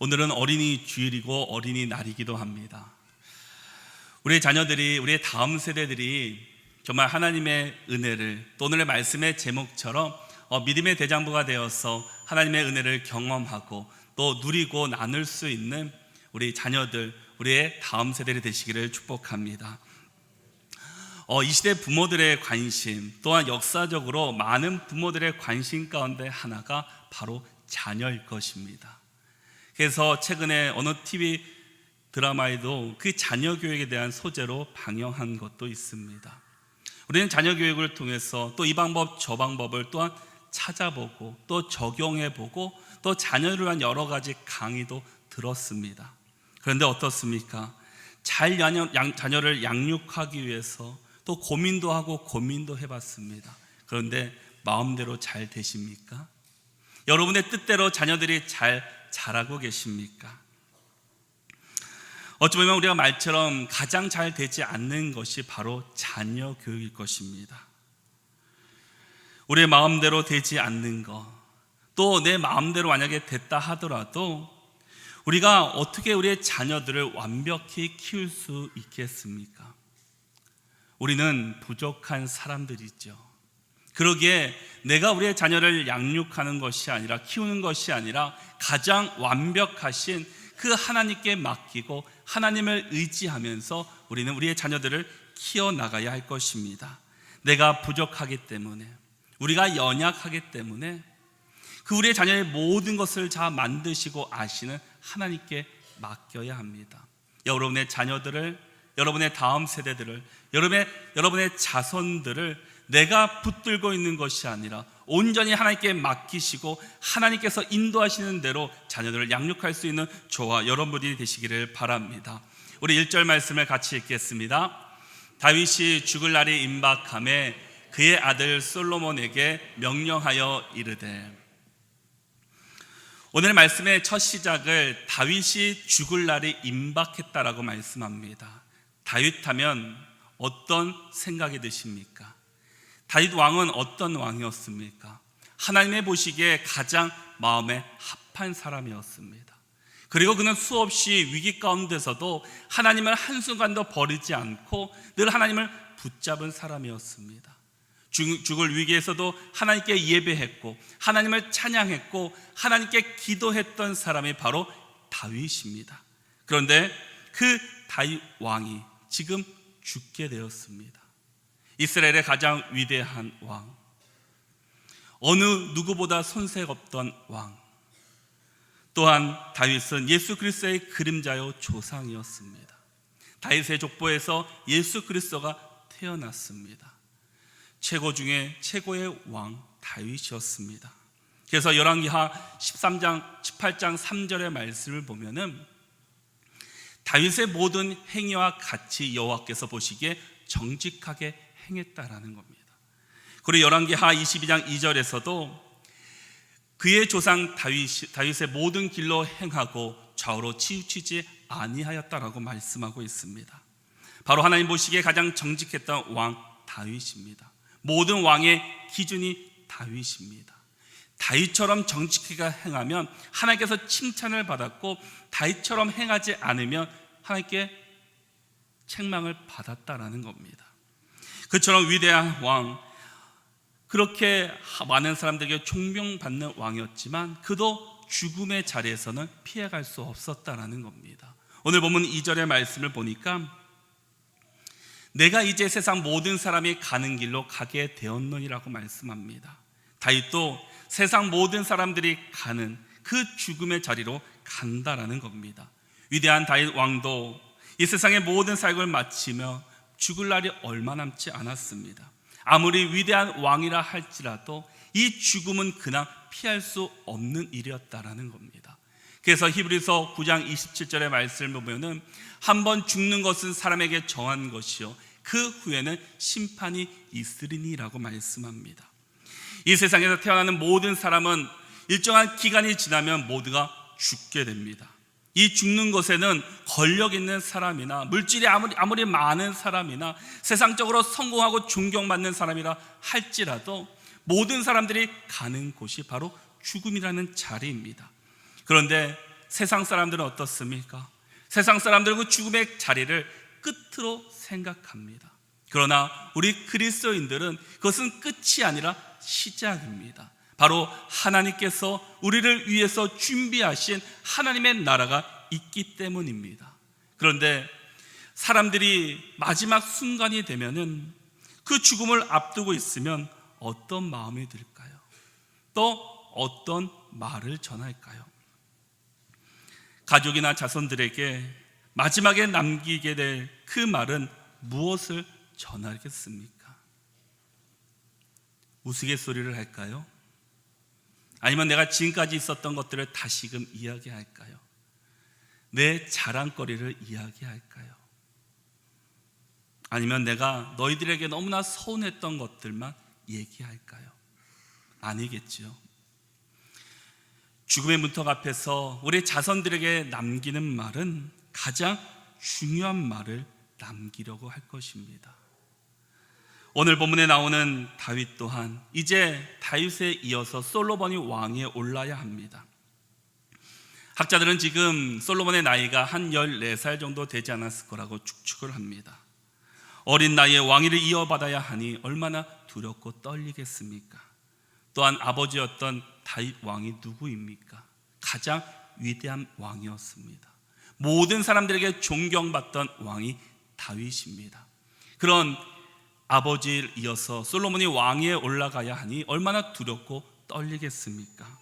오늘은 어린이 주일이고 어린이날이기도 합니다. 우리의 자녀들이, 우리의 다음 세대들이 정말 하나님의 은혜를, 또 오늘의 말씀의 제목처럼 믿음의 대장부가 되어서 하나님의 은혜를 경험하고 또 누리고 나눌 수 있는 우리 자녀들, 우리의 다음 세대들이 되시기를 축복합니다. 이 시대 부모들의 관심, 또한 역사적으로 많은 부모들의 관심 가운데 하나가 바로 자녀일 것입니다. 그래서 최근에 어느 TV 드라마에도 그 자녀 교육에 대한 소재로 방영한 것도 있습니다. 우리는 자녀 교육을 통해서 또 이 방법 저 방법을 또한 찾아보고 또 적용해보고 또 자녀를 위한 여러 가지 강의도 들었습니다. 그런데 어떻습니까? 자녀를 양육하기 위해서 또 고민도 하고 고민도 해봤습니다. 그런데 마음대로 잘 되십니까? 여러분의 뜻대로 자녀들이 잘 자라고 계십니까? 어찌 보면 우리가 말처럼 가장 잘 되지 않는 것이 바로 자녀 교육일 것입니다. 우리의 마음대로 되지 않는 것, 또 내 마음대로 만약에 됐다 하더라도 우리가 어떻게 우리의 자녀들을 완벽히 키울 수 있겠습니까? 우리는 부족한 사람들이죠. 그러기에 내가 우리의 자녀를 양육하는 것이 아니라, 키우는 것이 아니라 가장 완벽하신 그 하나님께 맡기고 하나님을 의지하면서 우리는 우리의 자녀들을 키워나가야 할 것입니다. 내가 부족하기 때문에, 우리가 연약하기 때문에 그 우리의 자녀의 모든 것을 다 만드시고 아시는 하나님께 맡겨야 합니다. 여러분의 자녀들을, 여러분의 다음 세대들을, 여러분의 자손들을 내가 붙들고 있는 것이 아니라 온전히 하나님께 맡기시고 하나님께서 인도하시는 대로 자녀들을 양육할 수 있는 저와 여러분들이 되시기를 바랍니다. 우리 1절 말씀을 같이 읽겠습니다. 다윗이 죽을 날이 임박함에 그의 아들 솔로몬에게 명령하여 이르되. 오늘 말씀의 첫 시작을 다윗이 죽을 날이 임박했다라고 말씀합니다. 다윗 하면 어떤 생각이 드십니까? 다윗 왕은 어떤 왕이었습니까? 하나님의 보시기에 가장 마음에 합한 사람이었습니다. 그리고 그는 수없이 위기 가운데서도 하나님을 한순간도 버리지 않고 늘 하나님을 붙잡은 사람이었습니다. 죽을 위기에서도 하나님께 예배했고 하나님을 찬양했고 하나님께 기도했던 사람이 바로 다윗입니다. 그런데 그 다윗 왕이 지금 죽게 되었습니다. 이스라엘의 가장 위대한 왕, 어느 누구보다 손색 없던 왕, 또한 다윗은 예수 그리스도의 그림자요 조상이었습니다. 다윗의 족보에서 예수 그리스도가 태어났습니다. 최고 중에 최고의 왕 다윗이었습니다. 그래서 열왕기하 18장 3절의 말씀을 보면은 다윗의 모든 행위와 같이 여호와께서 보시기에 정직하게 행했다라는 겁니다. 그리고 열왕기하 22장 2절에서도 그의 조상 다윗의 모든 길로 행하고 좌우로 치우치지 아니하였다라고 말씀하고 있습니다. 바로 하나님 보시기에 가장 정직했던 왕 다윗입니다. 모든 왕의 기준이 다윗입니다. 다윗처럼 정직하게 행하면 하나님께서 칭찬을 받았고 다윗처럼 행하지 않으면 하나님께 책망을 받았다라는 겁니다. 그처럼 위대한 왕, 그렇게 많은 사람들에게 존경받는 왕이었지만 그도 죽음의 자리에서는 피해갈 수 없었다라는 겁니다. 오늘 본문 2절의 말씀을 보니까 내가 이제 세상 모든 사람이 가는 길로 가게 되었노니라고 말씀합니다. 다윗도 세상 모든 사람들이 가는 그 죽음의 자리로 간다라는 겁니다. 위대한 다윗 왕도 이 세상의 모든 사역을 마치며 죽을 날이 얼마 남지 않았습니다. 아무리 위대한 왕이라 할지라도 이 죽음은 그냥 피할 수 없는 일이었다라는 겁니다. 그래서 히브리서 9장 27절의 말씀을 보면은 한 번 죽는 것은 사람에게 정한 것이요 그 후에는 심판이 있으리니라고 말씀합니다. 이 세상에서 태어나는 모든 사람은 일정한 기간이 지나면 모두가 죽게 됩니다. 이 죽는 것에는 권력 있는 사람이나 물질이 아무리 많은 사람이나 세상적으로 성공하고 존경받는 사람이라 할지라도 모든 사람들이 가는 곳이 바로 죽음이라는 자리입니다. 그런데 세상 사람들은 어떻습니까? 세상 사람들은 그 죽음의 자리를 끝으로 생각합니다. 그러나 우리 그리스도인들은 그것은 끝이 아니라 시작입니다. 바로 하나님께서 우리를 위해서 준비하신 하나님의 나라가 있기 때문입니다. 그런데 사람들이 마지막 순간이 되면은 그 죽음을 앞두고 있으면 어떤 마음이 들까요? 또 어떤 말을 전할까요? 가족이나 자손들에게 마지막에 남기게 될 그 말은 무엇을 전하겠습니까? 우스갯소리를 할까요? 아니면 내가 지금까지 있었던 것들을 다시금 이야기할까요? 내 자랑거리를 이야기할까요? 아니면 내가 너희들에게 너무나 서운했던 것들만 얘기할까요? 아니겠죠. 죽음의 문턱 앞에서 우리 자손들에게 남기는 말은 가장 중요한 말을 남기려고 할 것입니다. 오늘 본문에 나오는 다윗 또한 이제 다윗에 이어서 솔로몬이 왕위에 올라야 합니다. 학자들은 지금 솔로몬의 나이가 한 14살 정도 되지 않았을 거라고 추측을 합니다. 어린 나이에 왕위를 이어받아야 하니 얼마나 두렵고 떨리겠습니까? 또한 아버지였던 다윗 왕이 누구입니까? 가장 위대한 왕이었습니다. 모든 사람들에게 존경받던 왕이 다윗입니다. 그런 아버지를 이어서 솔로몬이 왕위에 올라가야 하니 얼마나 두렵고 떨리겠습니까?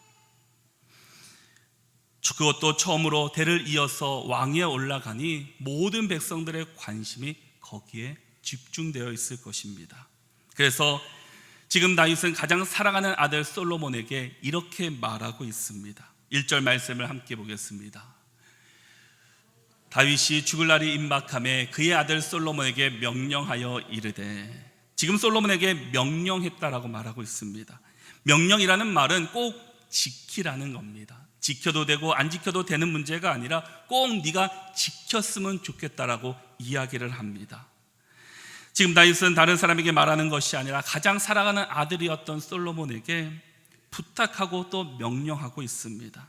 그것도 처음으로 대를 이어서 왕위에 올라가니 모든 백성들의 관심이 거기에 집중되어 있을 것입니다. 그래서 지금 다윗은 가장 사랑하는 아들 솔로몬에게 이렇게 말하고 있습니다. 1절 말씀을 함께 보겠습니다. 다윗이 죽을 날이 임박함에 그의 아들 솔로몬에게 명령하여 이르되, 지금 솔로몬에게 명령했다라고 말하고 있습니다. 명령이라는 말은 꼭 지키라는 겁니다. 지켜도 되고 안 지켜도 되는 문제가 아니라 꼭 네가 지켰으면 좋겠다라고 이야기를 합니다. 지금 다윗은 다른 사람에게 말하는 것이 아니라 가장 사랑하는 아들이었던 솔로몬에게 부탁하고 또 명령하고 있습니다.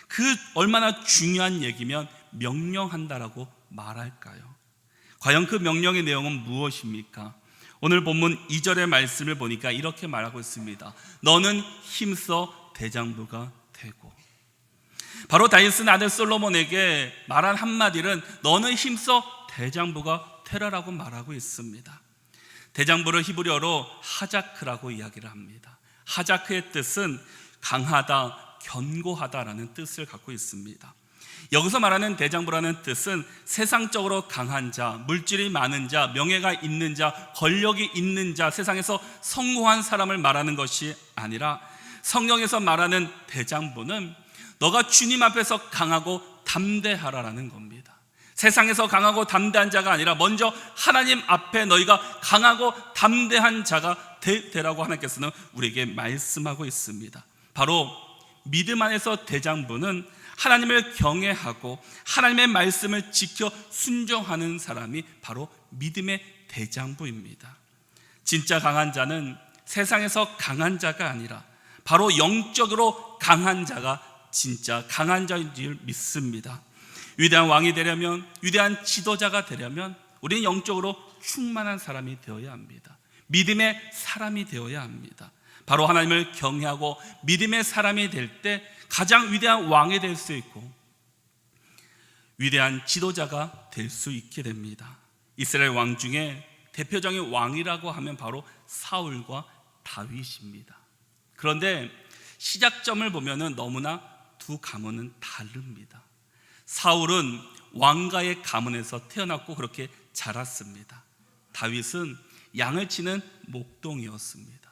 그 얼마나 중요한 얘기면 명령한다라고 말할까요? 과연 그 명령의 내용은 무엇입니까? 오늘 본문 2절의 말씀을 보니까 이렇게 말하고 있습니다. 너는 힘써 대장부가 되고. 바로 다윗은 아들 솔로몬에게 말한 한마디는 너는 힘써 대장부가 되라라고 말하고 있습니다. 대장부를 히브리어로 하자크라고 이야기를 합니다. 하자크의 뜻은 강하다, 견고하다라는 뜻을 갖고 있습니다. 여기서 말하는 대장부라는 뜻은 세상적으로 강한 자, 물질이 많은 자, 명예가 있는 자, 권력이 있는 자, 세상에서 성공한 사람을 말하는 것이 아니라 성경에서 말하는 대장부는 너가 주님 앞에서 강하고 담대하라라는 겁니다. 세상에서 강하고 담대한 자가 아니라 먼저 하나님 앞에 너희가 강하고 담대한 자가 되라고 하나님께서는 우리에게 말씀하고 있습니다. 바로 믿음 안에서 대장부는 하나님을 경외하고 하나님의 말씀을 지켜 순종하는 사람이 바로 믿음의 대장부입니다. 진짜 강한 자는 세상에서 강한 자가 아니라 바로 영적으로 강한 자가 진짜 강한 자인 줄 믿습니다. 위대한 왕이 되려면, 위대한 지도자가 되려면 우리는 영적으로 충만한 사람이 되어야 합니다. 믿음의 사람이 되어야 합니다. 바로 하나님을 경외하고 믿음의 사람이 될 때 가장 위대한 왕이 될 수 있고 위대한 지도자가 될 수 있게 됩니다. 이스라엘 왕 중에 대표적인 왕이라고 하면 바로 사울과 다윗입니다. 그런데 시작점을 보면은 너무나 두 가문은 다릅니다. 사울은 왕가의 가문에서 태어났고 그렇게 자랐습니다. 다윗은 양을 치는 목동이었습니다.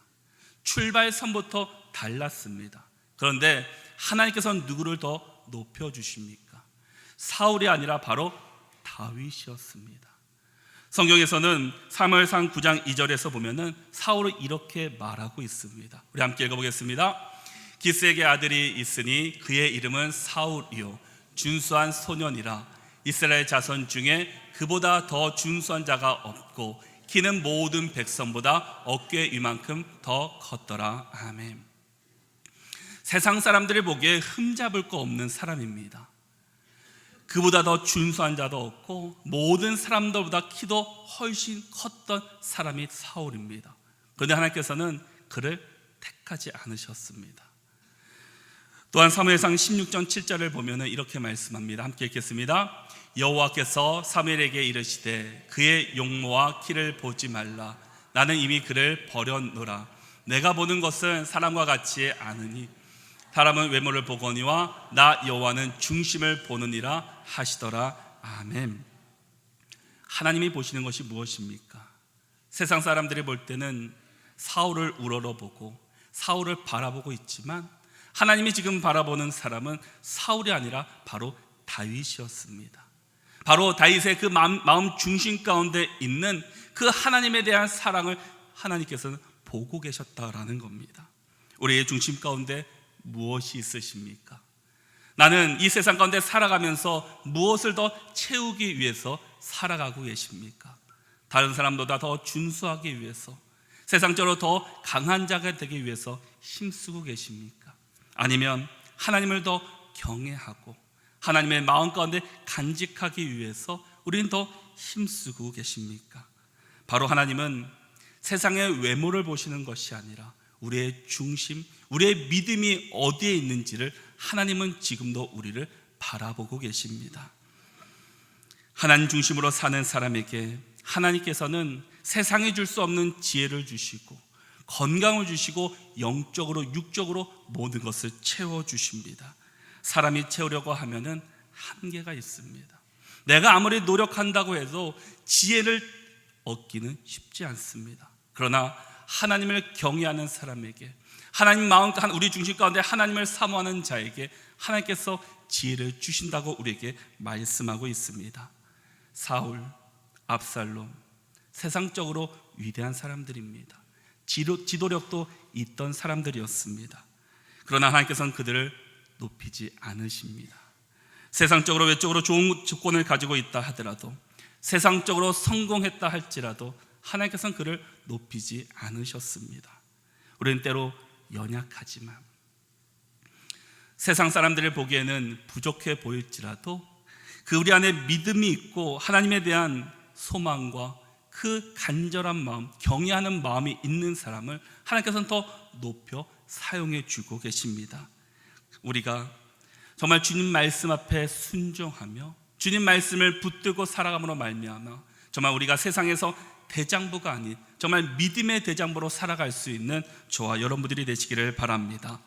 출발선부터 달랐습니다. 그런데 하나님께서는 누구를 더 높여주십니까? 사울이 아니라 바로 다윗이었습니다. 성경에서는 사무엘상 9장 2절에서 보면은 사울은 이렇게 말하고 있습니다. 우리 함께 읽어보겠습니다. 기스에게 아들이 있으니 그의 이름은 사울이요 준수한 소년이라. 이스라엘 자손 중에 그보다 더 준수한 자가 없고 키는 모든 백성보다 어깨 위만큼 더 컸더라. 아멘. 세상 사람들이 보기에 흠잡을 거 없는 사람입니다. 그보다 더 준수한 자도 없고 모든 사람들보다 키도 훨씬 컸던 사람이 사울입니다. 그런데 하나님께서는 그를 택하지 않으셨습니다. 또한 사무엘상 16장 7절을 보면 이렇게 말씀합니다. 함께 읽겠습니다. 여호와께서 사무엘에게 이르시되 그의 용모와 키를 보지 말라. 나는 이미 그를 버렸노라. 내가 보는 것은 사람과 같지 않으니 사람은 외모를 보거니와 나 여호와는 중심을 보느니라 하시더라. 아멘. 하나님이 보시는 것이 무엇입니까? 세상 사람들이 볼 때는 사울을 우러러보고 사울을 바라보고 있지만 하나님이 지금 바라보는 사람은 사울이 아니라 바로 다윗이었습니다. 바로 다윗의 그 마음 중심 가운데 있는 그 하나님에 대한 사랑을 하나님께서는 보고 계셨다라는 겁니다. 우리의 중심 가운데 무엇이 있으십니까? 나는 이 세상 가운데 살아가면서 무엇을 더 채우기 위해서 살아가고 계십니까? 다른 사람보다 더 준수하기 위해서, 세상적으로 더 강한 자가 되기 위해서 힘쓰고 계십니까? 아니면 하나님을 더 경외하고 하나님의 마음 가운데 간직하기 위해서 우리는 더 힘쓰고 계십니까? 바로 하나님은 세상의 외모를 보시는 것이 아니라 우리의 중심, 우리의 믿음이 어디에 있는지를 하나님은 지금도 우리를 바라보고 계십니다. 하나님 중심으로 사는 사람에게 하나님께서는 세상이 줄 수 없는 지혜를 주시고 건강을 주시고 영적으로 육적으로 모든 것을 채워주십니다. 사람이 채우려고 하면은 한계가 있습니다. 내가 아무리 노력한다고 해도 지혜를 얻기는 쉽지 않습니다. 그러나 하나님을 경외하는 사람에게, 하나님 마음, 우리 중심 가운데 하나님을 사모하는 자에게 하나님께서 지혜를 주신다고 우리에게 말씀하고 있습니다. 사울, 압살롬, 세상적으로 위대한 사람들입니다. 지도력도 있던 사람들이었습니다. 그러나 하나님께서는 그들을 높이지 않으십니다. 세상적으로 외적으로 좋은 조건을 가지고 있다 하더라도, 세상적으로 성공했다 할지라도 하나님께서는 그를 높이지 않으셨습니다. 우리는 때로 연약하지만, 세상 사람들을 보기에는 부족해 보일지라도 그 우리 안에 믿음이 있고 하나님에 대한 소망과 그 간절한 마음, 경외하는 마음이 있는 사람을 하나님께서는 더 높여 사용해 주고 계십니다. 우리가 정말 주님 말씀 앞에 순종하며 주님 말씀을 붙들고 살아감으로 말미암아 정말 우리가 세상에서 대장부가 아닌 정말 믿음의 대장부로 살아갈 수 있는 저와 여러분들이 되시기를 바랍니다.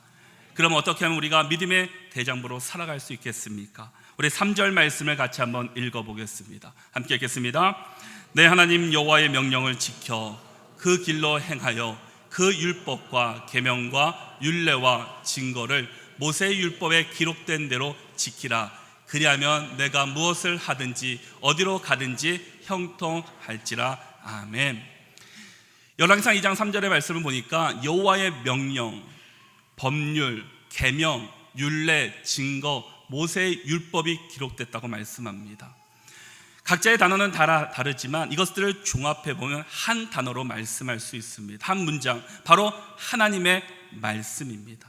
그럼 어떻게 하면 우리가 믿음의 대장부로 살아갈 수 있겠습니까? 우리 3절 말씀을 같이 한번 읽어보겠습니다. 함께 읽겠습니다. 내 하나님 여호와의 명령을 지켜 그 길로 행하여 그 율법과 계명과 율례와 증거를 모세의 율법에 기록된 대로 지키라. 그리하면 내가 무엇을 하든지 어디로 가든지 형통할지라. 아멘. 열왕기상 2장 3절의 말씀을 보니까 여호와의 명령, 법률, 계명, 율례, 증거, 모세의 율법이 기록됐다고 말씀합니다. 각자의 단어는 다르지만 이것들을 종합해 보면 한 단어로 말씀할 수 있습니다. 한 문장, 바로 하나님의 말씀입니다.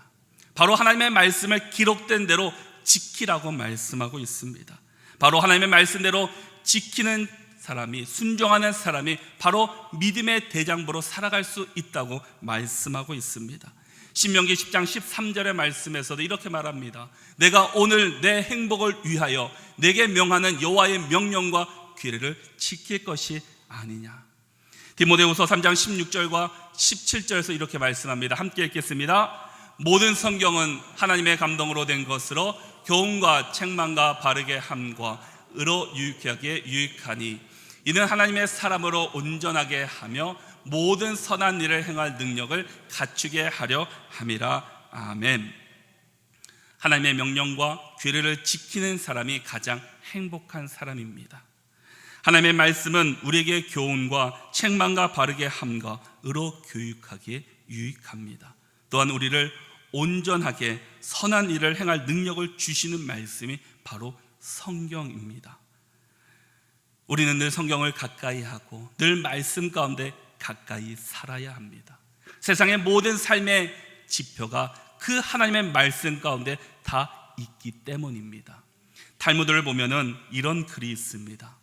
바로 하나님의 말씀을 기록된 대로 지키라고 말씀하고 있습니다. 바로 하나님의 말씀대로 지키는 사람이, 순종하는 사람이 바로 믿음의 대장부로 살아갈 수 있다고 말씀하고 있습니다. 신명기 10장 13절의 말씀에서도 이렇게 말합니다. 내가 오늘 내 행복을 위하여 내게 명하는 여호와의 명령과 규례를 지킬 것이 아니냐. 디모데후서 3장 16절과 17절에서 이렇게 말씀합니다. 함께 읽겠습니다. 모든 성경은 하나님의 감동으로 된 것으로 교훈과 책망과 바르게 함과 의로 유익하게 유익하니 이는 하나님의 사람으로 온전하게 하며 모든 선한 일을 행할 능력을 갖추게 하려 함이라. 아멘. 하나님의 명령과 규례를 지키는 사람이 가장 행복한 사람입니다. 하나님의 말씀은 우리에게 교훈과 책망과 바르게 함과 의로 교육하기에 유익합니다. 또한 우리를 온전하게 선한 일을 행할 능력을 주시는 말씀이 바로 성경입니다. 우리는 늘 성경을 가까이 하고 늘 말씀 가운데 가까이 살아야 합니다. 세상의 모든 삶의 지표가 그 하나님의 말씀 가운데 다 있기 때문입니다. 탈무드를 보면은 이런 글이 있습니다.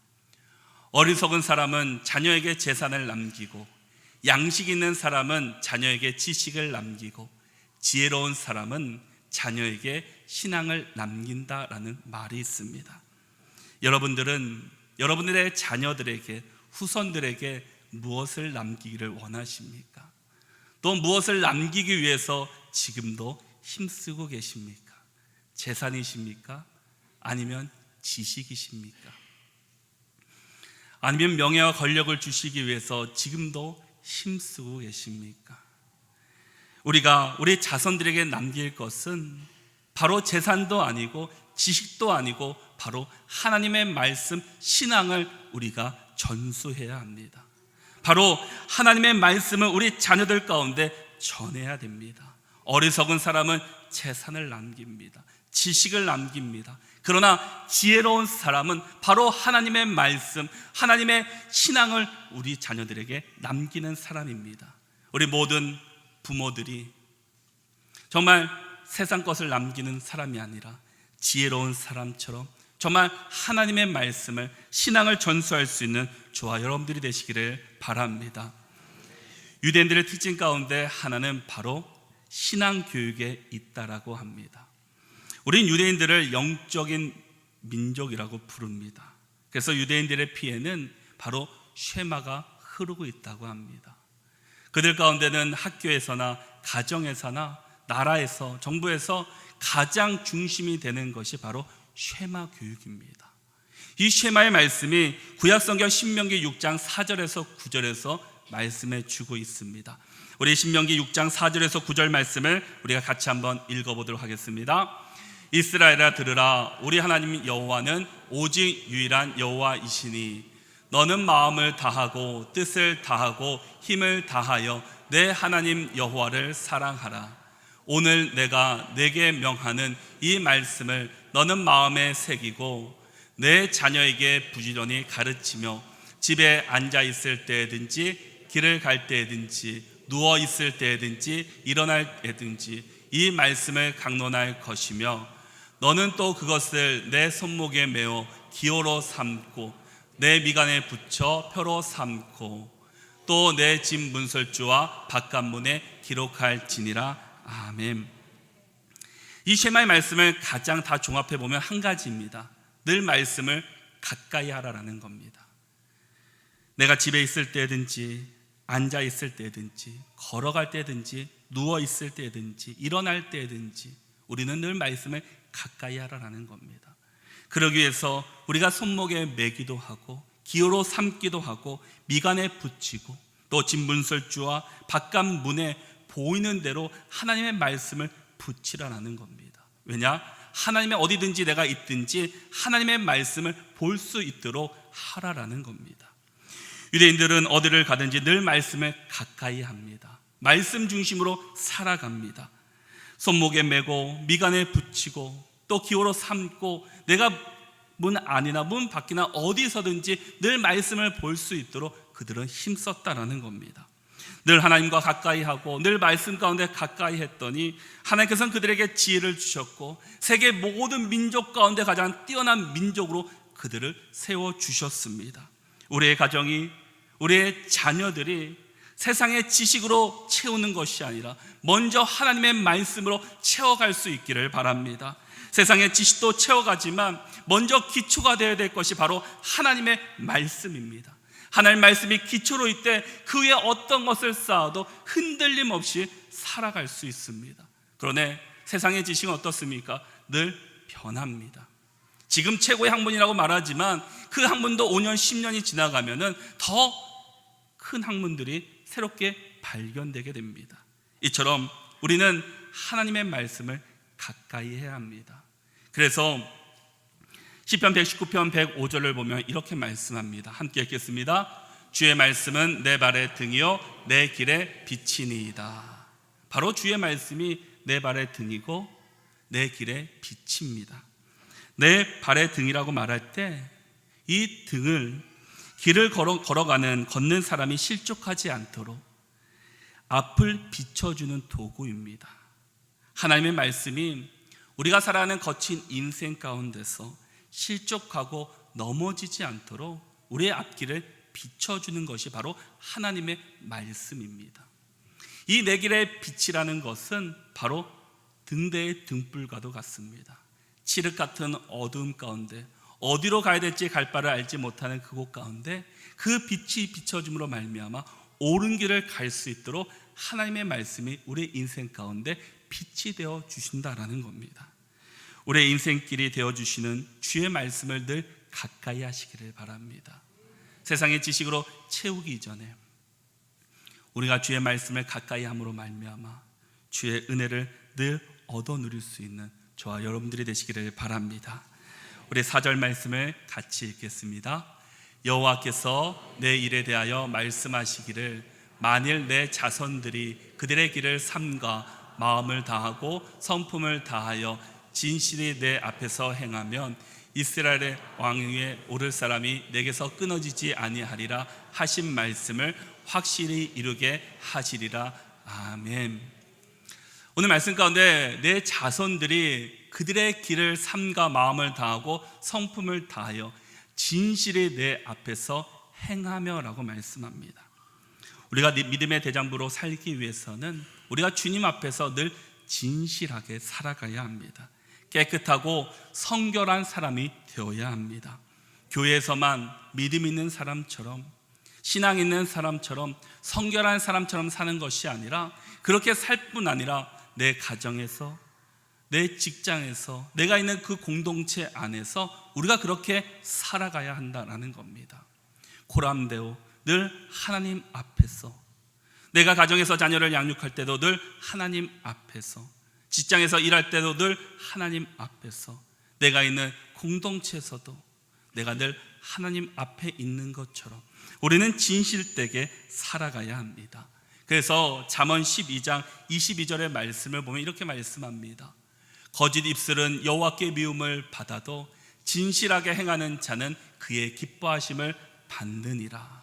어리석은 사람은 자녀에게 재산을 남기고 양식 있는 사람은 자녀에게 지식을 남기고 지혜로운 사람은 자녀에게 신앙을 남긴다라는 말이 있습니다. 여러분들은 여러분들의 자녀들에게, 후손들에게 무엇을 남기기를 원하십니까? 또 무엇을 남기기 위해서 지금도 힘쓰고 계십니까? 재산이십니까? 아니면 지식이십니까? 아니면 명예와 권력을 주시기 위해서 지금도 힘쓰고 계십니까? 우리가 우리 자손들에게 남길 것은 바로 재산도 아니고 지식도 아니고 바로 하나님의 말씀, 신앙을 우리가 전수해야 합니다. 바로 하나님의 말씀을 우리 자녀들 가운데 전해야 됩니다. 어리석은 사람은 재산을 남깁니다. 지식을 남깁니다. 그러나 지혜로운 사람은 바로 하나님의 말씀, 하나님의 신앙을 우리 자녀들에게 남기는 사람입니다. 우리 모든 부모들이 정말 세상 것을 남기는 사람이 아니라 지혜로운 사람처럼 정말 하나님의 말씀을, 신앙을 전수할 수 있는 저와 여러분들이 되시기를 바랍니다. 유대인들의 특징 가운데 하나는 바로 신앙 교육에 있다라고 합니다. 우린 유대인들을 영적인 민족이라고 부릅니다. 그래서 유대인들의 피에는 바로 쉐마가 흐르고 있다고 합니다. 그들 가운데는 학교에서나 가정에서나 나라에서, 정부에서 가장 중심이 되는 것이 바로 쉐마 교육입니다. 이 쉐마의 말씀이 구약성경 신명기 6장 4절에서 9절에서 말씀해 주고 있습니다. 우리 신명기 6장 4절에서 9절 말씀을 우리가 같이 한번 읽어보도록 하겠습니다. 이스라엘아 들으라. 우리 하나님 여호와는 오직 유일한 여호와이시니 너는 마음을 다하고 뜻을 다하고 힘을 다하여 내 하나님 여호와를 사랑하라. 오늘 내가 내게 명하는 이 말씀을 너는 마음에 새기고 내 자녀에게 부지런히 가르치며 집에 앉아 있을 때든지 길을 갈 때든지 누워 있을 때든지 일어날 때든지 이 말씀을 강론할 것이며 너는 또 그것을 내 손목에 메어 기호로 삼고 내 미간에 붙여 표로 삼고 또 내 집 문설주와 바깥문에 기록할지니라. 아멘. 이 쉐마의 말씀을 가장 다 종합해 보면 한 가지입니다. 늘 말씀을 가까이 하라라는 겁니다. 내가 집에 있을 때든지 앉아 있을 때든지 걸어갈 때든지 누워 있을 때든지 일어날 때든지 우리는 늘 말씀을 가까이 하라라는 겁니다. 그러기 위해서 우리가 손목에 매기도 하고 기호로 삼기도 하고 미간에 붙이고 또 집 문설주와 바깥 문에 보이는 대로 하나님의 말씀을 붙이라는 겁니다. 왜냐? 하나님의 어디든지 내가 있든지 하나님의 말씀을 볼 수 있도록 하라라는 겁니다. 유대인들은 어디를 가든지 늘 말씀을 가까이 합니다. 말씀 중심으로 살아갑니다. 손목에 메고 미간에 붙이고 또 기호로 삼고 내가 문 안이나 문 밖이나 어디서든지 늘 말씀을 볼 수 있도록 그들은 힘썼다라는 겁니다. 늘 하나님과 가까이 하고 늘 말씀 가운데 가까이 했더니 하나님께서는 그들에게 지혜를 주셨고 세계 모든 민족 가운데 가장 뛰어난 민족으로 그들을 세워주셨습니다. 우리의 가정이, 우리의 자녀들이 세상의 지식으로 채우는 것이 아니라 먼저 하나님의 말씀으로 채워갈 수 있기를 바랍니다. 세상의 지식도 채워가지만 먼저 기초가 되어야 될 것이 바로 하나님의 말씀입니다. 하나님의 말씀이 기초로 있되 그 위에 어떤 것을 쌓아도 흔들림 없이 살아갈 수 있습니다. 그러나 세상의 지식은 어떻습니까? 늘 변합니다. 지금 최고의 학문이라고 말하지만 그 학문도 5년, 10년이 지나가면 더 큰 학문들이 새롭게 발견되게 됩니다. 이처럼 우리는 하나님의 말씀을 가까이 해야 합니다. 그래서 시편 119편 105절을 보면 이렇게 말씀합니다. 함께 읽겠습니다. 주의 말씀은 내 발의 등이요 내 길의 빛이니이다. 바로 주의 말씀이 내 발의 등이고 내 길의 빛입니다. 내 발의 등이라고 말할 때 이 등을 길을 걷는 사람이 실족하지 않도록 앞을 비춰주는 도구입니다. 하나님의 말씀이 우리가 살아가는 거친 인생 가운데서 실족하고 넘어지지 않도록 우리의 앞길을 비춰주는 것이 바로 하나님의 말씀입니다. 이 내 길의 빛이라는 것은 바로 등대의 등불과도 같습니다. 칠흑 같은 어두움 가운데 어디로 가야 될지 갈 바를 알지 못하는 그곳 가운데 그 빛이 비춰줌으로 말미암아 옳은 길을 갈 수 있도록 하나님의 말씀이 우리의 인생 가운데 빛이 되어 주신다라는 겁니다. 우리의 인생길이 되어 주시는 주의 말씀을 늘 가까이 하시기를 바랍니다. 세상의 지식으로 채우기 전에 우리가 주의 말씀을 가까이 함으로 말미암아 주의 은혜를 늘 얻어 누릴 수 있는 저와 여러분들이 되시기를 바랍니다. 우리 4절 말씀을 같이 읽겠습니다. 여호와께서 내 일에 대하여 말씀하시기를 만일 내 자손들이 그들의 길을 삼가 마음을 다하고 성품을 다하여 진실이 내 앞에서 행하면 이스라엘의 왕 위에 오를 사람이 내게서 끊어지지 아니하리라 하신 말씀을 확실히 이루게 하시리라. 아멘. 오늘 말씀 가운데 내 자손들이 그들의 길을 삼가 마음을 다하고 성품을 다하여 진실이 내 앞에서 행하며 라고 말씀합니다. 우리가 믿음의 대장부로 살기 위해서는 우리가 주님 앞에서 늘 진실하게 살아가야 합니다. 깨끗하고 성결한 사람이 되어야 합니다. 교회에서만 믿음 있는 사람처럼, 신앙 있는 사람처럼, 성결한 사람처럼 사는 것이 아니라, 그렇게 살 뿐 아니라 내 가정에서, 내 직장에서, 내가 있는 그 공동체 안에서 우리가 그렇게 살아가야 한다는 겁니다. 코람데오, 늘 하나님 앞에서, 내가 가정에서 자녀를 양육할 때도 늘 하나님 앞에서, 직장에서 일할 때도 늘 하나님 앞에서, 내가 있는 공동체에서도 내가 늘 하나님 앞에 있는 것처럼 우리는 진실되게 살아가야 합니다. 그래서 잠언 12장 22절의 말씀을 보면 이렇게 말씀합니다. 거짓 입술은 여호와께 미움을 받아도 진실하게 행하는 자는 그의 기뻐하심을 받느니라.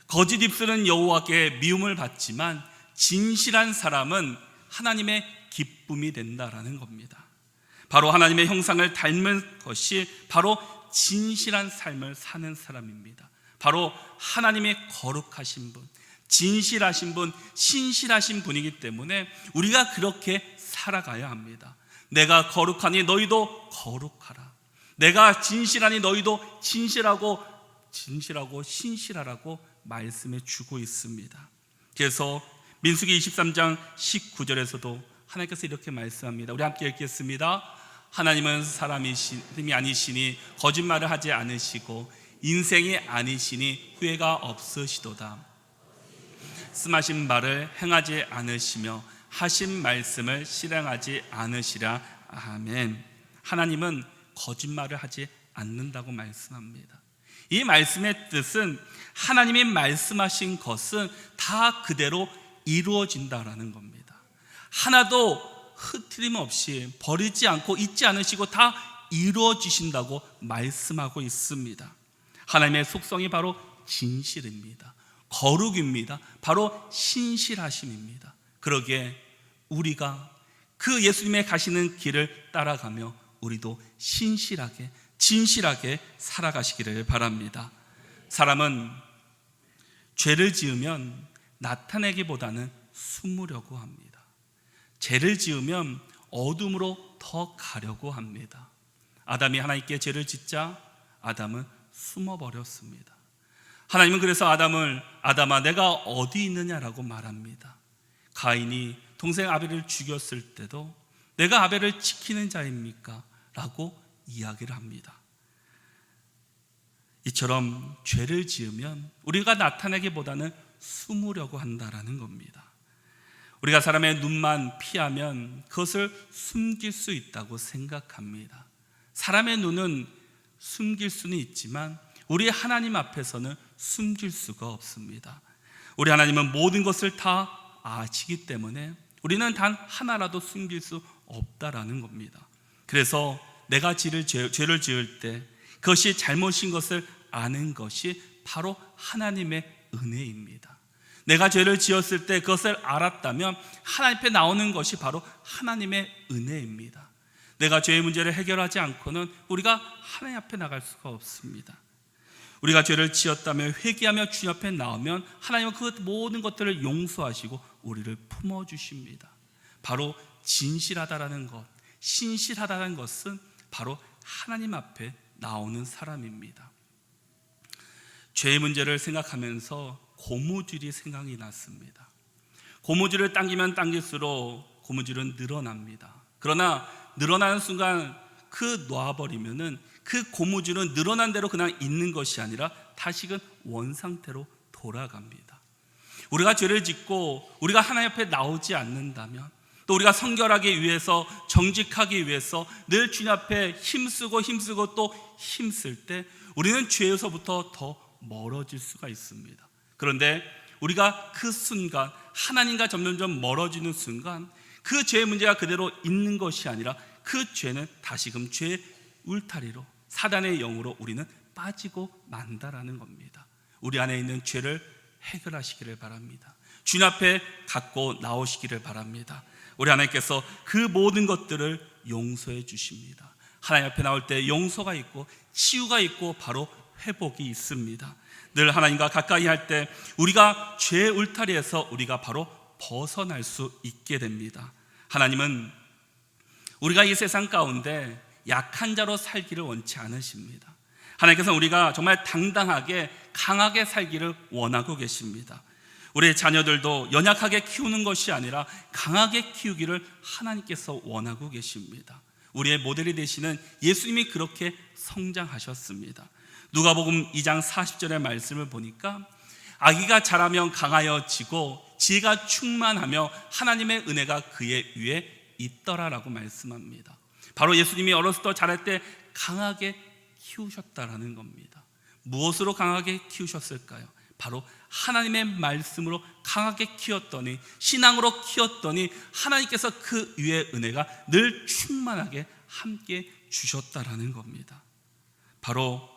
거짓 입술은 여호와께 미움을 받지만 진실한 사람은 하나님의 기쁨이 된다라는 겁니다. 바로 하나님의 형상을 닮은 것이 바로 진실한 삶을 사는 사람입니다. 바로 하나님의 거룩하신 분, 진실하신 분, 신실하신 분이기 때문에 우리가 그렇게 살아가야 합니다. 내가 거룩하니 너희도 거룩하라. 내가 진실하니 너희도 진실하고 신실하라고 말씀해 주고 있습니다. 그래서 민수기 23장 19절에서도 하나님께서 이렇게 말씀합니다. 우리 함께 읽겠습니다. 하나님은 사람이 아니시니 거짓말을 하지 않으시고 인생이 아니시니 후회가 없으시도다. 말씀하신 말을 행하지 않으시며 하신 말씀을 실행하지 않으시라. 아멘. 하나님은 거짓말을 하지 않는다고 말씀합니다. 이 말씀의 뜻은 하나님이 말씀하신 것은 다 그대로 이루어진다라는 겁니다. 하나도 흐트림 없이 버리지 않고 잊지 않으시고 다 이루어지신다고 말씀하고 있습니다. 하나님의 속성이 바로 진실입니다. 거룩입니다. 바로 신실하심입니다. 그러기에 우리가 그 예수님의 가시는 길을 따라가며 우리도 신실하게 진실하게 살아가시기를 바랍니다. 사람은 죄를 지으면 나타내기보다는 숨으려고 합니다. 죄를 지으면 어둠으로 더 가려고 합니다. 아담이 하나님께 죄를 짓자 아담은 숨어버렸습니다. 하나님은 그래서 아담아 내가 어디 있느냐라고 말합니다. 가인이 동생 아벨을 죽였을 때도 내가 아벨을 지키는 자입니까? 라고 이야기를 합니다. 이처럼 죄를 지으면 우리가 나타내기보다는 숨으려고 한다라는 겁니다. 우리가 사람의 눈만 피하면 그것을 숨길 수 있다고 생각합니다. 사람의 눈은 숨길 수는 있지만 우리 하나님 앞에서는 숨길 수가 없습니다. 우리 하나님은 모든 것을 다 아시기 때문에 우리는 단 하나라도 숨길 수 없다라는 겁니다. 그래서 내가 죄를 지을 때 그것이 잘못인 것을 아는 것이 바로 하나님의 은혜입니다. 내가 죄를 지었을 때 그것을 알았다면 하나님 앞에 나오는 것이 바로 하나님의 은혜입니다. 내가 죄의 문제를 해결하지 않고는 우리가 하나님 앞에 나갈 수가 없습니다. 우리가 죄를 지었다며 회개하며 주님 앞에 나오면 하나님은 그 모든 것들을 용서하시고 우리를 품어주십니다. 바로 진실하다라는 것, 신실하다는 것은 바로 하나님 앞에 나오는 사람입니다. 죄의 문제를 생각하면서 고무줄이 생각이 났습니다. 고무줄을 당기면 당길수록 고무줄은 늘어납니다. 그러나 늘어나는 순간 놔버리면은 그 고무줄은 늘어난 대로 그냥 있는 것이 아니라 다시금 원상태로 돌아갑니다. 우리가 죄를 짓고 우리가 하나님 앞에 나오지 않는다면, 또 우리가 성결하기 위해서, 정직하기 위해서 늘 주님 앞에 힘쓰고 또 힘쓸 때 우리는 죄에서부터 더 멀어질 수가 있습니다. 그런데 우리가 그 순간 하나님과 점점점 멀어지는 순간 그 죄의 문제가 그대로 있는 것이 아니라 그 죄는 다시금 죄의 울타리로, 사단의 영으로 우리는 빠지고 만다라는 겁니다. 우리 안에 있는 죄를 해결하시기를 바랍니다. 주님 앞에 갖고 나오시기를 바랍니다. 우리 하나님께서 그 모든 것들을 용서해 주십니다. 하나님 앞에 나올 때 용서가 있고 치유가 있고 바로 회복이 있습니다. 늘 하나님과 가까이 할 때 우리가 죄의 울타리에서 우리가 바로 벗어날 수 있게 됩니다. 하나님은 우리가 이 세상 가운데 약한 자로 살기를 원치 않으십니다. 하나님께서는 우리가 정말 당당하게 강하게 살기를 원하고 계십니다. 우리 자녀들도 연약하게 키우는 것이 아니라 강하게 키우기를 하나님께서 원하고 계십니다. 우리의 모델이 되시는 예수님이 그렇게 성장하셨습니다. 누가복음 2장 40절의 말씀을 보니까 아기가 자라면 강하여지고 지혜가 충만하며 하나님의 은혜가 그의 위에 있더라라고 말씀합니다. 바로 예수님이 어렸을 때 자랄 때 강하게 키우셨다라는 겁니다. 무엇으로 강하게 키우셨을까요? 바로 하나님의 말씀으로 강하게 키웠더니, 신앙으로 키웠더니 하나님께서 그 위에 은혜가 늘 충만하게 함께 주셨다라는 겁니다. 바로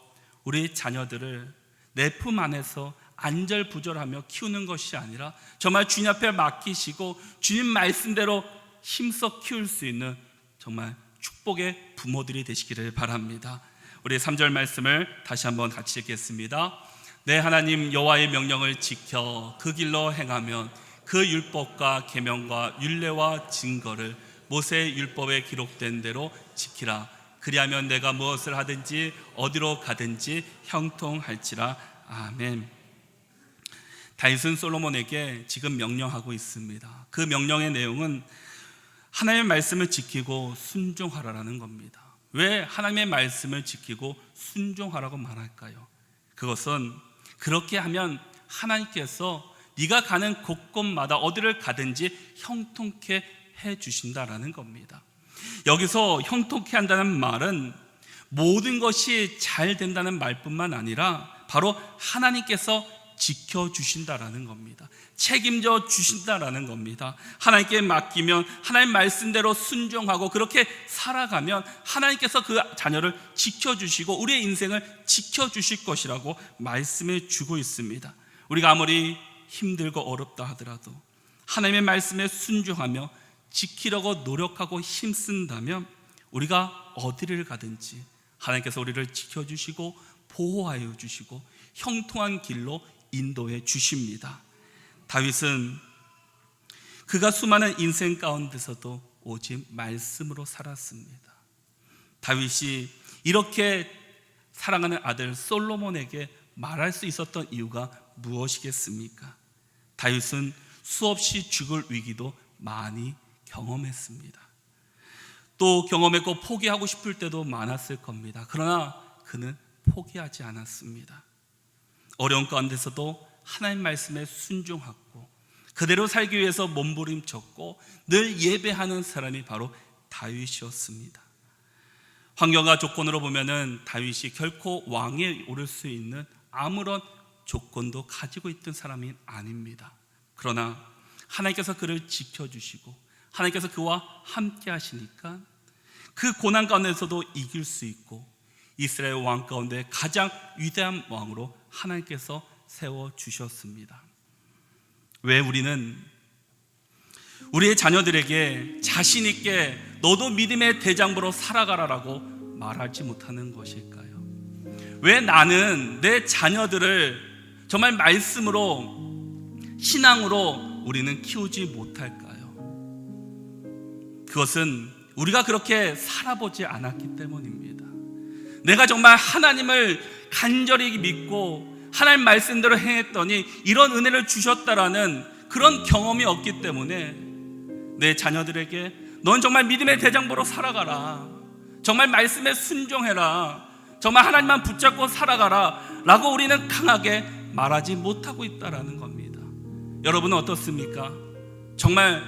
우리 자녀들을 내 품 안에서 안절부절하며 키우는 것이 아니라 정말 주님 앞에 맡기시고 주님 말씀대로 힘써 키울 수 있는 정말 축복의 부모들이 되시기를 바랍니다. 우리 3절 말씀을 다시 한번 같이 읽겠습니다. 내 하나님 여호와의 명령을 지켜 그 길로 행하면 그 율법과 계명과 율례와 증거를 모세의 율법에 기록된 대로 지키라. 그리하면 내가 무엇을 하든지 어디로 가든지 형통할지라. 아멘. 다윗은 솔로몬에게 지금 명령하고 있습니다. 그 명령의 내용은 하나님의 말씀을 지키고 순종하라라는 겁니다. 왜 하나님의 말씀을 지키고 순종하라고 말할까요? 그것은 그렇게 하면 하나님께서 네가 가는 곳곳마다 어디를 가든지 형통케 해 주신다라는 겁니다. 여기서 형통케 한다는 말은 모든 것이 잘 된다는 말뿐만 아니라 바로 하나님께서 지켜주신다라는 겁니다. 책임져 주신다라는 겁니다. 하나님께 맡기면 하나님 말씀대로 순종하고 그렇게 살아가면 하나님께서 그 자녀를 지켜주시고 우리의 인생을 지켜주실 것이라고 말씀해 주고 있습니다. 우리가 아무리 힘들고 어렵다 하더라도 하나님의 말씀에 순종하며 지키려고 노력하고 힘쓴다면 우리가 어디를 가든지 하나님께서 우리를 지켜주시고 보호하여 주시고 형통한 길로 인도해 주십니다. 다윗은 그가 수많은 인생 가운데서도 오직 말씀으로 살았습니다. 다윗이 이렇게 사랑하는 아들 솔로몬에게 말할 수 있었던 이유가 무엇이겠습니까? 다윗은 수없이 죽을 위기도 많이 경험했습니다. 또 경험했고 포기하고 싶을 때도 많았을 겁니다. 그러나 그는 포기하지 않았습니다. 어려운 가운데서도 하나님 말씀에 순종하고 그대로 살기 위해서 몸부림쳤고 늘 예배하는 사람이 바로 다윗이었습니다. 환경과 조건으로 보면은 다윗이 결코 왕에 오를 수 있는 아무런 조건도 가지고 있던 사람이 아닙니다. 그러나 하나님께서 그를 지켜주시고 하나님께서 그와 함께 하시니까 그 고난 가운데서도 이길 수 있고 이스라엘 왕 가운데 가장 위대한 왕으로 하나님께서 세워주셨습니다. 왜 우리는 우리의 자녀들에게 자신 있게 너도 믿음의 대장부로 살아가라라고 말하지 못하는 것일까요? 왜 나는 내 자녀들을 정말 말씀으로, 신앙으로 우리는 키우지 못할까요? 그것은 우리가 그렇게 살아보지 않았기 때문입니다. 내가 정말 하나님을 간절히 믿고 하나님 말씀대로 행했더니 이런 은혜를 주셨다라는 그런 경험이 없기 때문에 내 자녀들에게 넌 정말 믿음의 대장부로 살아가라, 정말 말씀에 순종해라, 정말 하나님만 붙잡고 살아가라 라고 우리는 강하게 말하지 못하고 있다라는 겁니다. 여러분은 어떻습니까? 정말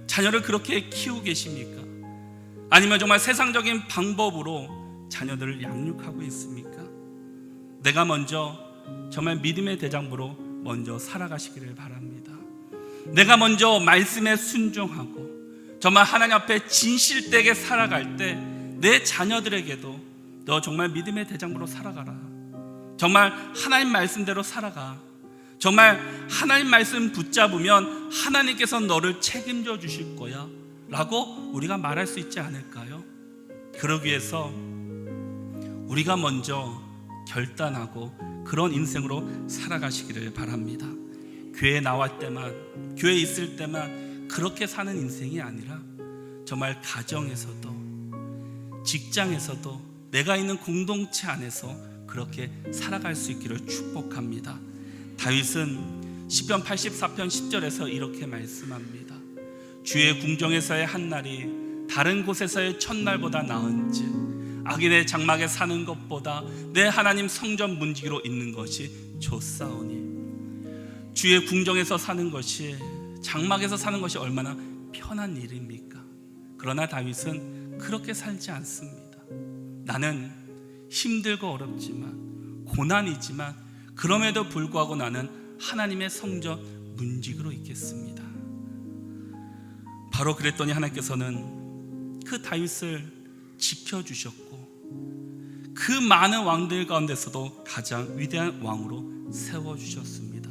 자녀를 그렇게 키우고 계십니까? 아니면 정말 세상적인 방법으로 자녀들을 양육하고 있습니까? 내가 먼저 정말 믿음의 대장부로 먼저 살아가시기를 바랍니다. 내가 먼저 말씀에 순종하고 정말 하나님 앞에 진실되게 살아갈 때 내 자녀들에게도 너 정말 믿음의 대장부로 살아가라, 정말 하나님 말씀대로 살아가, 정말 하나님 말씀 붙잡으면 하나님께서 너를 책임져 주실 거야 라고 우리가 말할 수 있지 않을까요? 그러기 위해서 우리가 먼저 결단하고 그런 인생으로 살아가시기를 바랍니다. 교회에 나올 때만, 교회에 있을 때만 그렇게 사는 인생이 아니라 정말 가정에서도, 직장에서도, 내가 있는 공동체 안에서 그렇게 살아갈 수 있기를 축복합니다. 다윗은 시편 84편 10절에서 이렇게 말씀합니다. 주의 궁정에서의 한 날이 다른 곳에서의 첫날보다 나은즉 악인의 장막에 사는 것보다 내 하나님 성전 문지기로 있는 것이 좋사오니. 주의 궁정에서 사는 것이, 장막에서 사는 것이 얼마나 편한 일입니까? 그러나 다윗은 그렇게 살지 않습니다. 나는 힘들고 어렵지만, 고난이지만 그럼에도 불구하고 나는 하나님의 성전 문지기로 있겠습니다. 바로 그랬더니 하나님께서는 그 다윗을 지켜주셨고 그 많은 왕들 가운데서도 가장 위대한 왕으로 세워주셨습니다.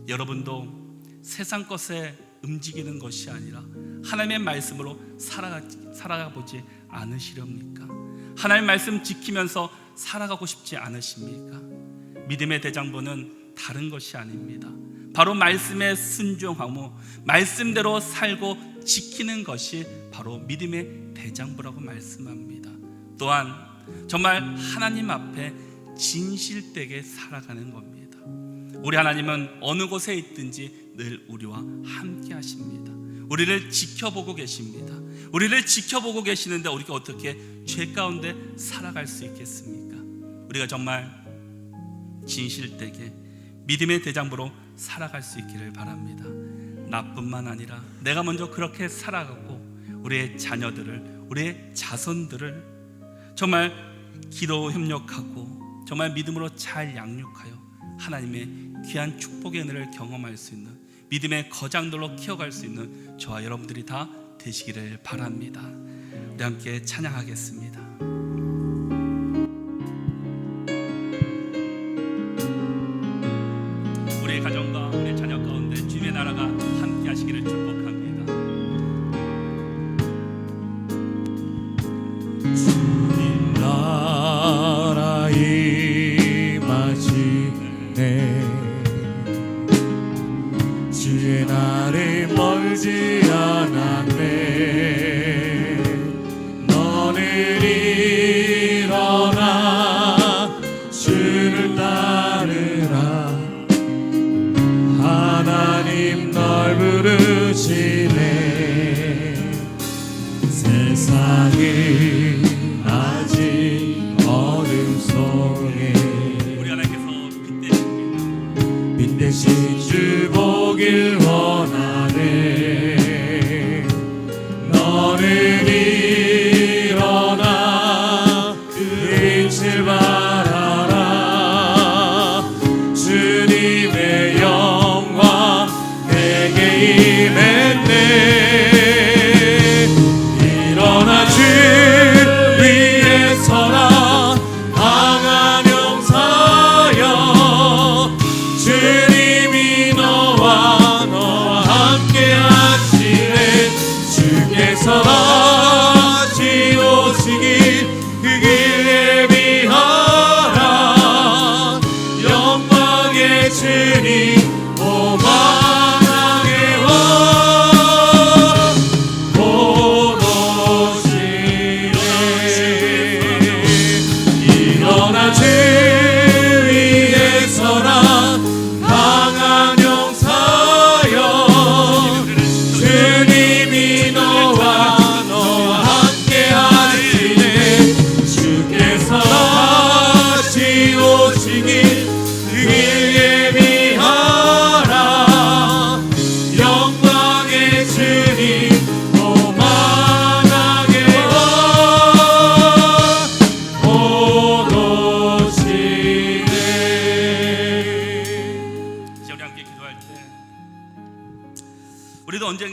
여러분도 세상 것에 움직이는 것이 아니라 하나님의 말씀으로 살아가 보지 않으시렵니까? 하나님의 말씀 지키면서 살아가고 싶지 않으십니까? 믿음의 대장부는 다른 것이 아닙니다. 바로 말씀에 순종하고 말씀대로 살고 지키는 것이 바로 믿음의 대장부라고 말씀합니다. 또한 정말 하나님 앞에 진실되게 살아가는 겁니다. 우리 하나님은 어느 곳에 있든지 늘 우리와 함께 하십니다. 우리를 지켜보고 계십니다. 우리를 지켜보고 계시는데 우리가 어떻게 죄 가운데 살아갈 수 있겠습니까? 우리가 정말 진실되게 믿음의 대장부로 살아갈 수 있기를 바랍니다. 나뿐만 아니라 내가 먼저 그렇게 살아가고 우리의 자녀들을, 우리의 자손들을 정말 기도 협력하고 정말 믿음으로 잘 양육하여 하나님의 귀한 축복의 은혜를 경험할 수 있는 믿음의 거장들로 키워갈 수 있는 저와 여러분들이 다 되시기를 바랍니다. 우리 함께 찬양하겠습니다. 우리의 가정과 우리의 자녀 가운데 주님의 나라가 함께 하시기를 축복합니다. 주님 나라 임하시네. 주의 날이 멀지 않았네. 너는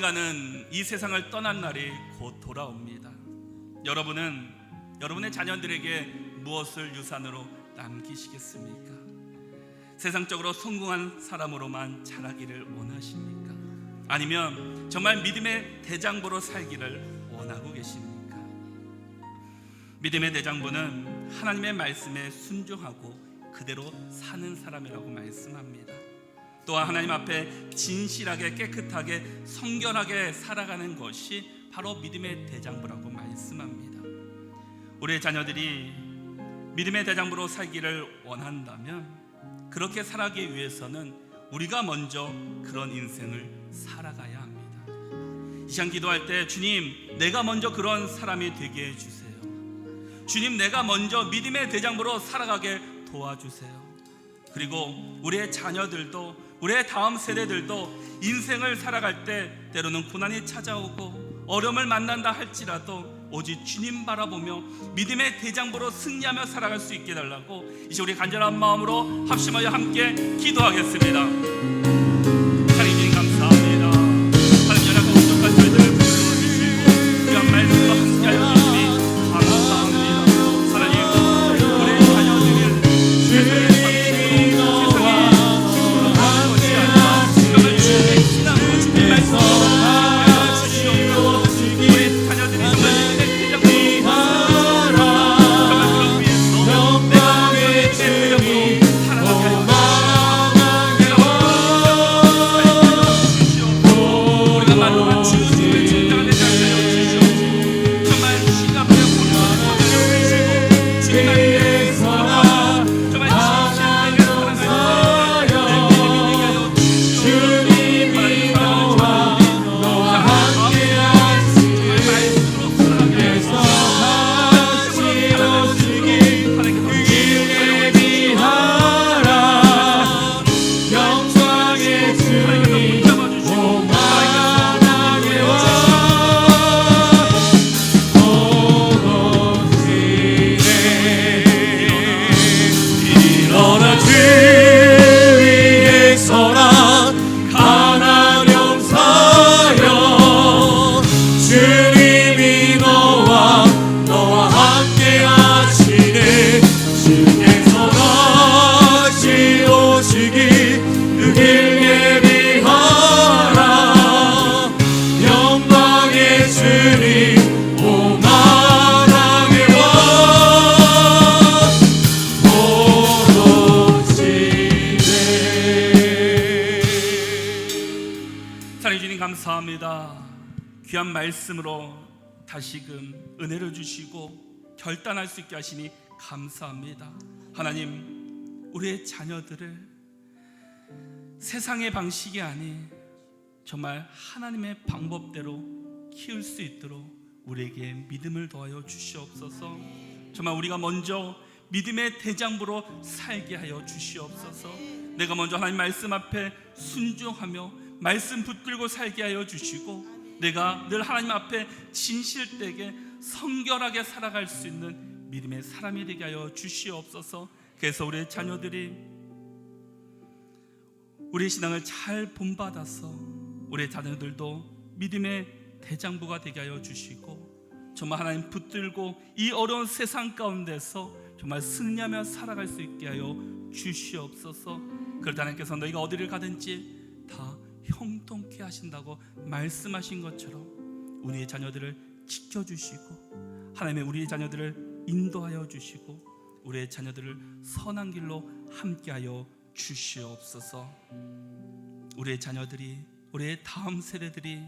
언젠가는 이 세상을 떠난 날이 곧 돌아옵니다. 여러분은 여러분의 자녀들에게 무엇을 유산으로 남기시겠습니까? 세상적으로 성공한 사람으로만 자라기를 원하십니까? 아니면 정말 믿음의 대장부로 살기를 원하고 계십니까? 믿음의 대장부는 하나님의 말씀에 순종하고 그대로 사는 사람이라고 말씀합니다. 또한 하나님 앞에 진실하게 깨끗하게 성결하게 살아가는 것이 바로 믿음의 대장부라고 말씀합니다. 우리의 자녀들이 믿음의 대장부로 살기를 원한다면 그렇게 살아가기 위해서는 우리가 먼저 그런 인생을 살아가야 합니다. 이 시간 기도할 때 주님, 내가 먼저 그런 사람이 되게 해주세요. 주님, 내가 먼저 믿음의 대장부로 살아가게 도와주세요. 그리고 우리의 자녀들도 우리의 다음 세대들도 인생을 살아갈 때 때로는 고난이 찾아오고 어려움을 만난다 할지라도 오직 주님 바라보며 믿음의 대장부로 승리하며 살아갈 수 있게 해달라고 이제 우리 간절한 마음으로 합심하여 함께 기도하겠습니다. 하나님 감사합니다. 하나님 연약하고 부족한 저희들을 불러주시고 귀한 말씀과 함께하여 주시니 감사합니다. 하나님, 우리의 자녀들을 세상의 방식으로 세상의 식으로 가는 것이 아니라 정말 주님의 신앙으로 주님의 말씀으로 함께하여 주시옵소서. 우리 자녀들이 정말 감사합니다. 귀한 말씀으로 다시금 은혜를 주시고 결단할 수 있게 하시니 감사합니다. 하나님, 우리의 자녀들을 세상의 방식이 아닌 정말 하나님의 방법대로 키울 수 있도록 우리에게 믿음을 더하여 주시옵소서. 정말 우리가 먼저 믿음의 대장부로 살게 하여 주시옵소서. 내가 먼저 하나님 말씀 앞에 순종하며 말씀 붙들고 살게 하여 주시고 내가 늘 하나님 앞에 진실되게 성결하게 살아갈 수 있는 믿음의 사람이 되게 하여 주시옵소서. 그래서 우리의 자녀들이 우리의 신앙을 잘 본받아서 우리의 자녀들도 믿음의 대장부가 되게 하여 주시고 정말 하나님 붙들고 이 어려운 세상 가운데서 정말 승리하며 살아갈 수 있게 하여 주시옵소서. 그럴 하나님께서 너희가 어디를 가든지 다 형통케 하신다고 말씀하신 것처럼 우리의 자녀들을 지켜주시고 하나님의 우리의 자녀들을 인도하여 주시고 우리의 자녀들을 선한 길로 함께하여 주시옵소서. 우리의 자녀들이 우리의 다음 세대들이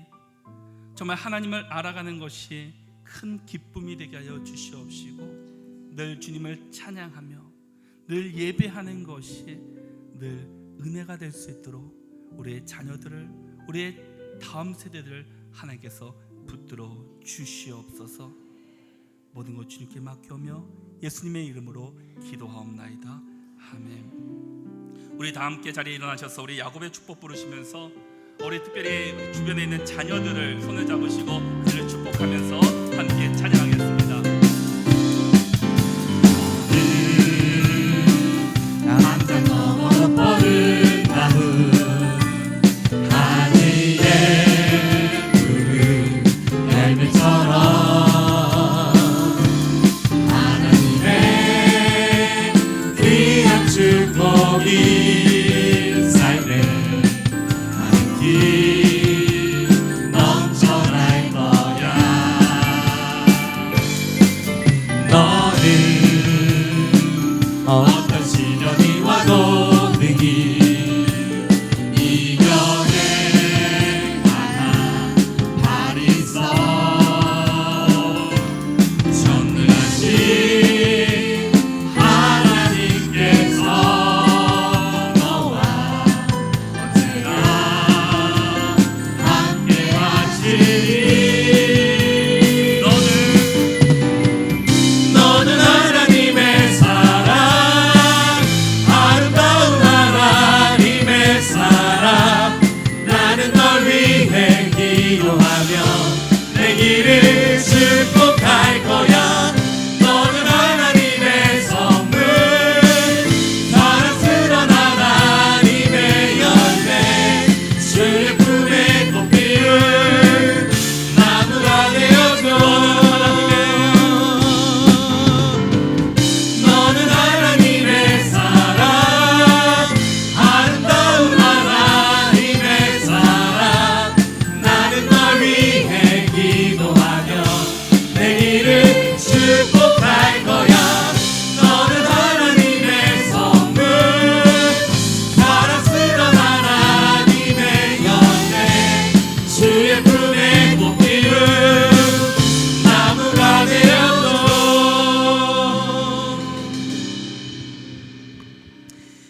정말 하나님을 알아가는 것이 큰 기쁨이 되게 하여 주시옵시고 늘 주님을 찬양하며 늘 예배하는 것이 늘 은혜가 될 수 있도록 우리의 자녀들을 우리의 다음 세대들을 하나님께서 붙들어 주시옵소서. 모든 것 주님께 맡겨오며 예수님의 이름으로 기도하옵나이다. 아멘. 우리 다 함께 자리에 일어나셔서 우리 야곱의 축복 부르시면서 우리 특별히 주변에 있는 자녀들을 손을 잡으시고 그를 축복하면서 함께 찬양하겠습니다. 한장 넘어 뻗은 나무 하늘에 길 삶에 가는 길 넘쳐날 거야. 너는 어떤 시련이 와도 능히 이겨낼 만한 발이 있어. 전능하신 하나님께서 너와 언제나 함께 하시리. 너는 하나님의 사랑, 아름다운 하나님의 사랑. 나는 널 위해 기도하며 내 길을 축복할 거야. 너는 하나님의 선물, 사랑스러운 하나님의 열매, 주의 품에 꽃 피운 나무가 되어줘. 너는 하나님의 사랑, 아름다운 하나님의 사랑. 나는 널 위해 기도하며 내 길을 축복할 거야. 너는 하나님의 선물, 사랑스러운 하나님의 열매, 주의 품에 꽃 피운 나무가 되어줘.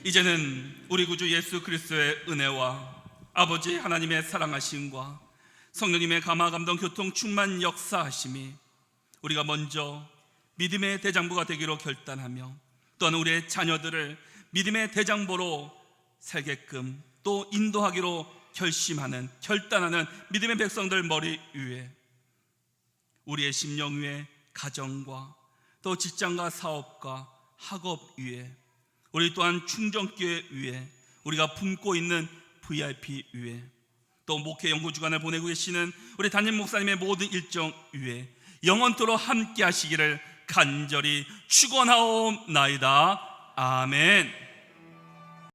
이제는 우리 구주 예수 그리스도의 은혜와 아버지 하나님의 사랑하심과 성령님의 감화 감동 교통 충만 역사하심이 우리가 먼저 믿음의 대장부가 되기로 결단하며 또한 우리의 자녀들을 믿음의 대장부로 살게끔 또 인도하기로 결단하는 믿음의 백성들 머리 위에, 우리의 심령 위에, 가정과 또 직장과 사업과 학업 위에, 우리 또한 충정교회 위에, 우리가 품고 있는 VIP 위에, 또 목회 연구 주간을 보내고 계시는 우리 담임 목사님의 모든 일정 위에 영원토록 함께 하시기를 간절히 축원하옵나이다. 아멘.